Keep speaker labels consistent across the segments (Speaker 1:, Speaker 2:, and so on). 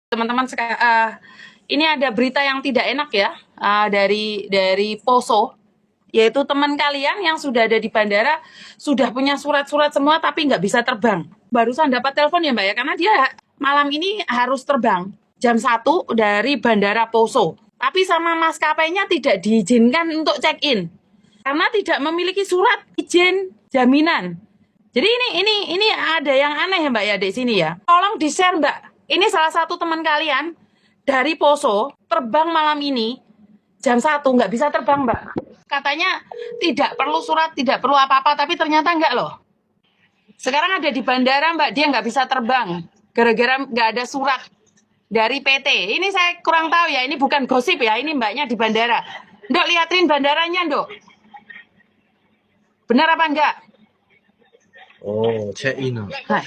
Speaker 1: Teman-teman, ini ada berita yang tidak enak ya, dari Poso, yaitu teman kalian yang sudah ada di bandara sudah punya surat-surat semua tapi nggak bisa terbang. Barusan dapat telepon ya Mbak ya, karena dia malam ini harus terbang jam 1 dari Bandara Poso. Tapi sama maskapainya tidak diizinkan untuk check-in karena tidak memiliki surat izin jaminan. Jadi ini ada yang aneh ya Mbak ya di sini ya. Tolong di-share Mbak. Ini salah satu teman kalian dari Poso terbang malam ini jam 1 nggak bisa terbang Mbak. Katanya tidak perlu surat, tidak perlu apa-apa, tapi ternyata enggak loh. Sekarang ada di bandara Mbak, dia nggak bisa terbang gara-gara nggak ada surat dari PT. Ini saya kurang tahu ya, ini bukan gosip ya, ini Mbaknya di bandara. Ndok, liatin bandaranya Ndok. Benar apa enggak?
Speaker 2: Oh, check-in.
Speaker 1: Nah,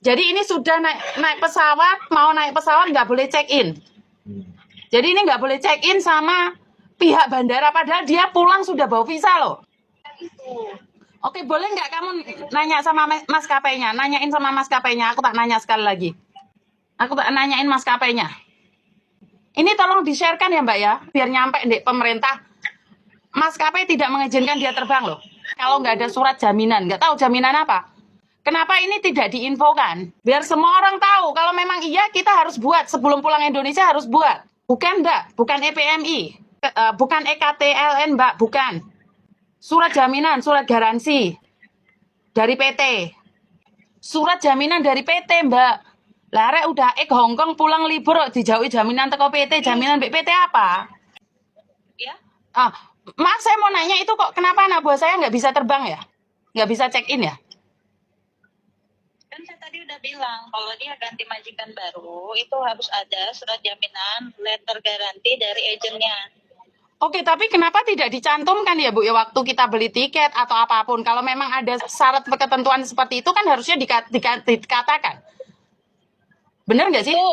Speaker 1: jadi ini sudah naik pesawat, mau naik pesawat nggak boleh check-in. Jadi ini nggak boleh check-in sama pihak bandara, padahal dia pulang sudah bawa visa loh. Oke, boleh nggak kamu nanya sama maskapainya? Nanyain sama maskapainya, aku tak nanya sekali lagi. Aku tak nanyain maskapainya. Ini tolong di-sharekan ya Mbak ya, biar nyampe di pemerintah. Maskapai tidak mengizinkan dia terbang loh. Kalau nggak ada surat jaminan, nggak tahu jaminan apa. Kenapa ini tidak diinfokan? Biar semua orang tahu. Kalau memang iya, kita harus buat. Sebelum pulang Indonesia harus buat. Bukan Mbak, bukan EPMI. Bukan EKTLN Mbak, bukan. Surat jaminan, surat garansi. Dari PT. Surat jaminan dari PT Mbak. Lare udah Hongkong pulang libur dijauhi jaminan teko PT. Jaminan PT apa?
Speaker 3: Ya.
Speaker 1: Mas, saya mau nanya itu kok kenapa anak buah saya nggak bisa terbang ya? Nggak bisa check-in ya?
Speaker 3: Kan saya tadi udah bilang kalau dia ganti majikan baru itu harus ada surat jaminan, letter garanti dari agennya.
Speaker 1: Oke, tapi kenapa tidak dicantumkan ya Bu ya waktu kita beli tiket atau apapun? Kalau memang ada syarat ketentuan seperti itu kan harusnya dikatakan. Bener nggak sih?
Speaker 3: Itu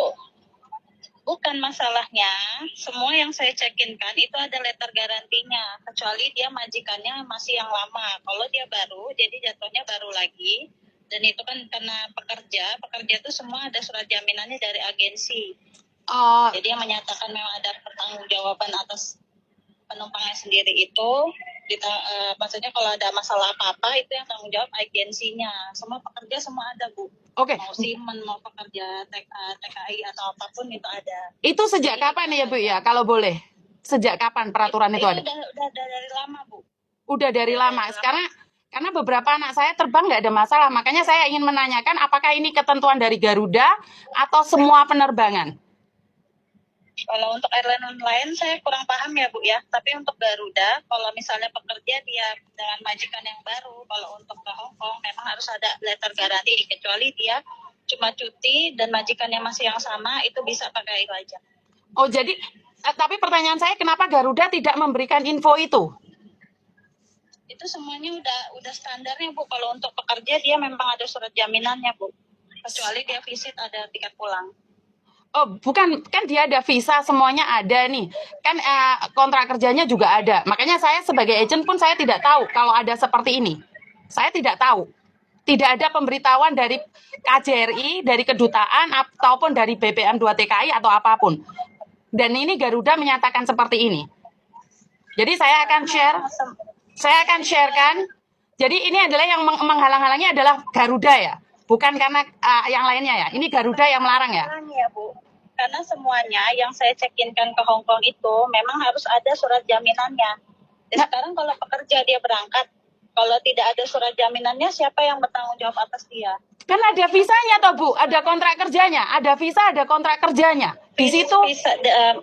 Speaker 3: bukan masalahnya. Semua yang saya cekin kan itu ada letter garantinya. Kecuali dia majikannya masih yang lama. Kalau dia baru, jadi jatuhnya baru lagi. Dan itu kan karena pekerja itu semua ada surat jaminannya dari agensi.
Speaker 1: Oh,
Speaker 3: Jadi yang menyatakan memang ada pertanggungjawaban atas penumpangnya sendiri itu, maksudnya kalau ada masalah apa-apa itu yang tanggung jawab agensinya. Semua pekerja semua ada Bu.
Speaker 1: oke.
Speaker 3: Mau Simen, mau pekerja TKI atau apapun itu ada.
Speaker 1: Itu sejak kapan ya Bu ya? Kalau boleh, sejak kapan peraturan itu ada?
Speaker 3: Udah dari lama Bu.
Speaker 1: Udah dari lama. Sekarang karena beberapa anak saya terbang nggak ada masalah, makanya saya ingin menanyakan apakah ini ketentuan dari Garuda atau semua penerbangan?
Speaker 3: Kalau untuk airline lain saya kurang paham ya Bu ya. Tapi untuk Garuda, kalau misalnya pekerja dia dengan majikan yang baru, kalau untuk ke Hong Kong memang harus ada letter garanti. Kecuali dia cuma cuti dan majikannya masih yang sama, itu bisa pakai itu aja.
Speaker 1: Oh jadi, tapi pertanyaan saya kenapa Garuda tidak memberikan info itu?
Speaker 3: Itu semuanya udah standarnya Bu. Kalau untuk pekerja dia memang ada surat jaminannya Bu. Kecuali dia visit ada tiket pulang.
Speaker 1: Oh, bukan, kan dia ada visa, semuanya ada nih. Kan kontrak kerjanya juga ada. Makanya saya sebagai agent pun saya tidak tahu kalau ada seperti ini. Saya tidak tahu. Tidak ada pemberitahuan dari KJRI, dari kedutaan, ataupun dari BPM 2 TKI atau apapun. Dan ini Garuda menyatakan seperti ini. Jadi saya akan sharekan. Jadi ini adalah yang menghalang-halangi adalah Garuda ya. Bukan karena yang lainnya ya. Ini Garuda yang melarang ya?
Speaker 3: Ya Bu. Karena semuanya yang saya cekinkan ke Hong Kong itu memang harus ada surat jaminannya. Sekarang kalau pekerja dia berangkat, kalau tidak ada surat jaminannya, siapa yang bertanggung jawab atas dia?
Speaker 1: Kan ada visanya toh Bu, ada kontrak kerjanya, ada visa, ada kontrak kerjanya. Di situ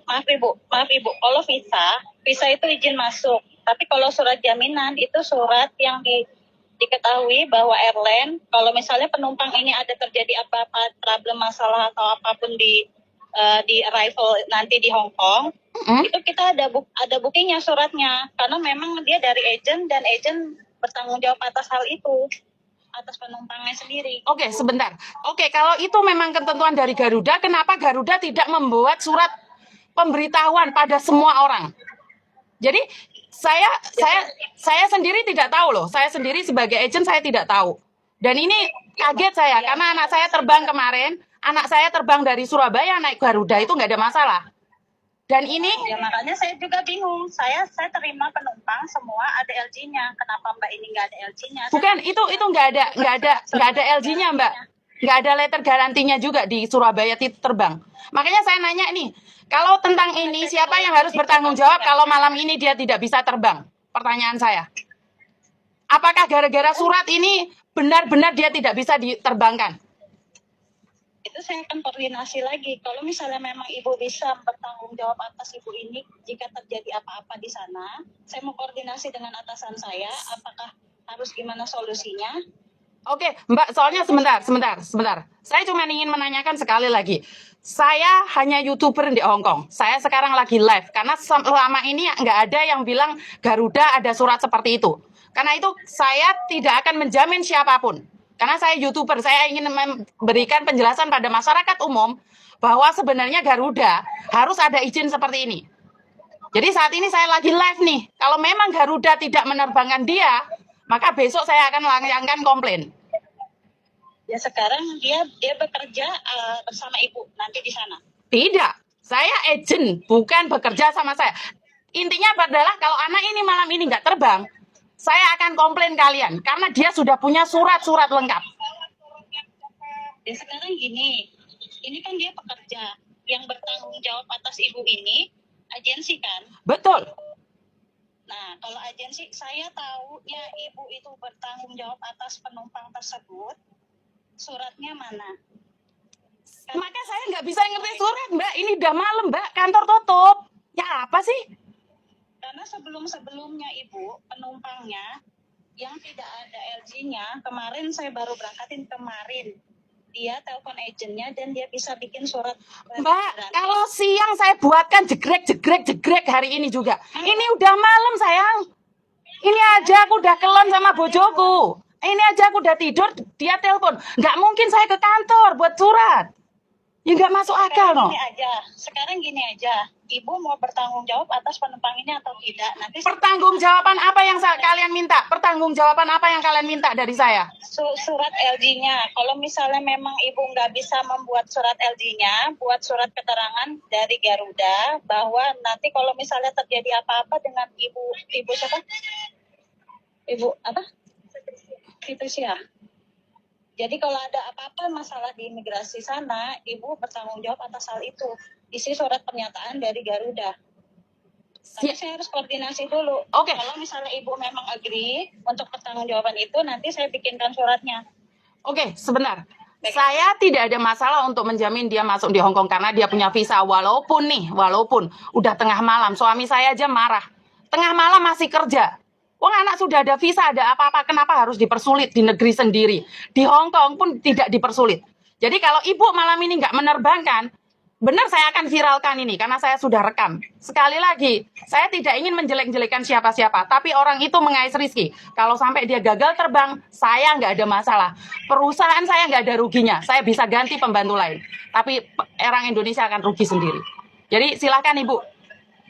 Speaker 3: maaf Ibu, kalau visa itu izin masuk. Tapi kalau surat jaminan itu surat yang diketahui bahwa airline, kalau misalnya penumpang ini ada terjadi apa-apa, problem masalah atau apapun di arrival nanti di Hong Kong, itu kita ada bookingnya suratnya, karena memang dia dari agent dan agent bertanggung jawab atas hal itu, atas penumpangnya sendiri.
Speaker 1: Oke, sebentar. Oke, kalau itu memang ketentuan dari Garuda, kenapa Garuda tidak membuat surat pemberitahuan pada semua orang? Jadi saya sendiri tidak tahu loh. Saya sendiri sebagai agent saya tidak tahu. Dan ini kaget saya karena anak saya terbang kemarin. anak saya terbang dari Surabaya naik Garuda itu nggak ada masalah. Dan ini
Speaker 3: Ya makanya saya juga bingung. Saya terima penumpang semua ada LG-nya. Kenapa Mbak ini nggak ada LG-nya?
Speaker 1: bukan itu nggak ada LG-nya Mbak, nggak ada letter garantinya juga di Surabaya terbang. Makanya saya nanya nih, kalau tentang ini siapa yang harus bertanggung jawab kalau malam ini dia tidak bisa terbang? Pertanyaan saya, apakah gara-gara surat ini benar-benar dia tidak bisa diterbangkan?
Speaker 3: Itu saya akan koordinasi lagi. Kalau misalnya memang Ibu bisa bertanggung jawab atas Ibu ini jika terjadi apa-apa di sana, saya mau koordinasi dengan atasan saya, apakah harus gimana solusinya.
Speaker 1: Oke, Mbak, soalnya sebentar. Saya cuma ingin menanyakan sekali lagi. Saya hanya YouTuber di Hong Kong. Saya sekarang lagi live karena selama ini nggak ada yang bilang Garuda ada surat seperti itu. Karena itu saya tidak akan menjamin siapapun. Karena saya YouTuber, saya ingin memberikan penjelasan pada masyarakat umum bahwa sebenarnya Garuda harus ada izin seperti ini. Jadi saat ini saya lagi live nih. Kalau memang Garuda tidak menerbangkan dia, maka besok saya akan melayangkan komplain.
Speaker 3: Ya sekarang dia bekerja bersama Ibu nanti di sana.
Speaker 1: Tidak, saya agent, bukan bekerja sama saya. Intinya adalah kalau anak ini malam ini nggak terbang, saya akan komplain kalian karena dia sudah punya surat-surat lengkap.
Speaker 3: Ya sekarang gini, ini kan dia pekerja yang bertanggung jawab atas Ibu ini agensi kan?
Speaker 1: Betul.
Speaker 3: Nah, kalau agensi saya tahu ya Ibu itu bertanggung jawab atas penumpang tersebut. Suratnya mana?
Speaker 1: Maka saya nggak bisa ngerti surat, Mbak. Ini udah malam, Mbak. Kantor tutup. Ya apa sih?
Speaker 3: Karena sebelum-sebelumnya Ibu, penumpangnya yang tidak ada LG-nya, kemarin saya baru berangkatin kemarin. Dia telepon agennya dan dia bisa bikin surat.
Speaker 1: Mbak, kalau siang saya buatkan jegrek hari ini juga. Ini udah malam, sayang. Ini aja aku udah kelon sama bojoku. Ini aja aku udah tidur, dia telepon. Nggak mungkin saya ke kantor buat surat. Ya nggak masuk akal, no.
Speaker 3: Sekarang gini aja. Ibu mau bertanggung jawab atas penumpang ini atau tidak? Nanti
Speaker 1: Pertanggungjawaban apa yang kalian minta? Pertanggungjawaban apa yang kalian minta dari saya?
Speaker 3: surat LG-nya. Kalau misalnya memang Ibu nggak bisa membuat surat LG-nya, buat surat keterangan dari Garuda bahwa nanti kalau misalnya terjadi apa-apa dengan Ibu siapa? Ibu apa? Fitria. Jadi kalau ada apa-apa masalah di imigrasi sana, Ibu bertanggung jawab atas hal itu. Isi surat pernyataan dari Garuda. Tapi saya harus koordinasi dulu.
Speaker 1: Oke.
Speaker 3: Kalau misalnya Ibu memang agree untuk pertanggungjawaban itu, nanti saya bikinkan suratnya.
Speaker 1: Oke, sebentar. Saya tidak ada masalah untuk menjamin dia masuk di Hong Kong karena dia punya visa. Walaupun udah tengah malam, suami saya aja marah. Tengah malam masih kerja. Wong anak sudah ada visa, ada apa-apa, kenapa harus dipersulit di negeri sendiri? Di Hong Kong pun tidak dipersulit. Jadi kalau Ibu malam ini nggak menerbangkan, benar saya akan viralkan ini karena saya sudah rekam. Sekali lagi, saya tidak ingin menjelek-jelekan siapa-siapa, tapi orang itu mengais Rizky. Kalau sampai dia gagal terbang, saya nggak ada masalah. Perusahaan saya nggak ada ruginya, saya bisa ganti pembantu lain. Tapi orang Indonesia akan rugi sendiri. Jadi silakan Ibu.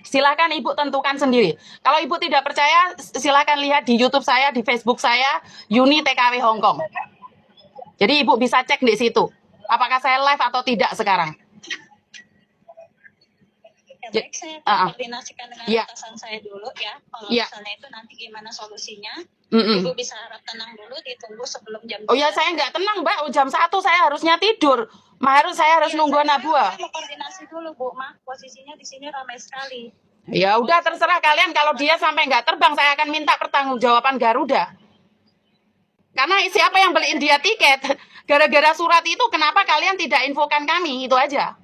Speaker 1: Silahkan Ibu tentukan sendiri. Kalau Ibu tidak percaya, silahkan lihat di YouTube saya, di Facebook saya, Yuni TKW Hong Kong. Jadi Ibu bisa cek di situ. Apakah saya live atau tidak sekarang.
Speaker 3: Ya, baik, saya akan koordinasikan dengan
Speaker 1: Ya.
Speaker 3: atasan saya dulu ya. Kalau
Speaker 1: Ya.
Speaker 3: misalnya itu nanti gimana solusinya,
Speaker 1: Mm-mm.
Speaker 3: Ibu bisa harap tenang dulu, ditunggu sebelum jam
Speaker 1: Oh ya,
Speaker 3: 3.
Speaker 1: saya nggak tenang, Mbak. Jam 1 saya harusnya tidur. Saya harus nunggu anak buah.
Speaker 3: Saya mau koordinasi dulu, Bu. Posisinya di sini ramai sekali.
Speaker 1: Ya udah, terserah kalian. Kalau dia sampai nggak terbang, saya akan minta pertanggungjawaban Garuda. Karena siapa yang beliin dia tiket? Gara-gara surat itu, kenapa kalian tidak infokan kami? Itu aja.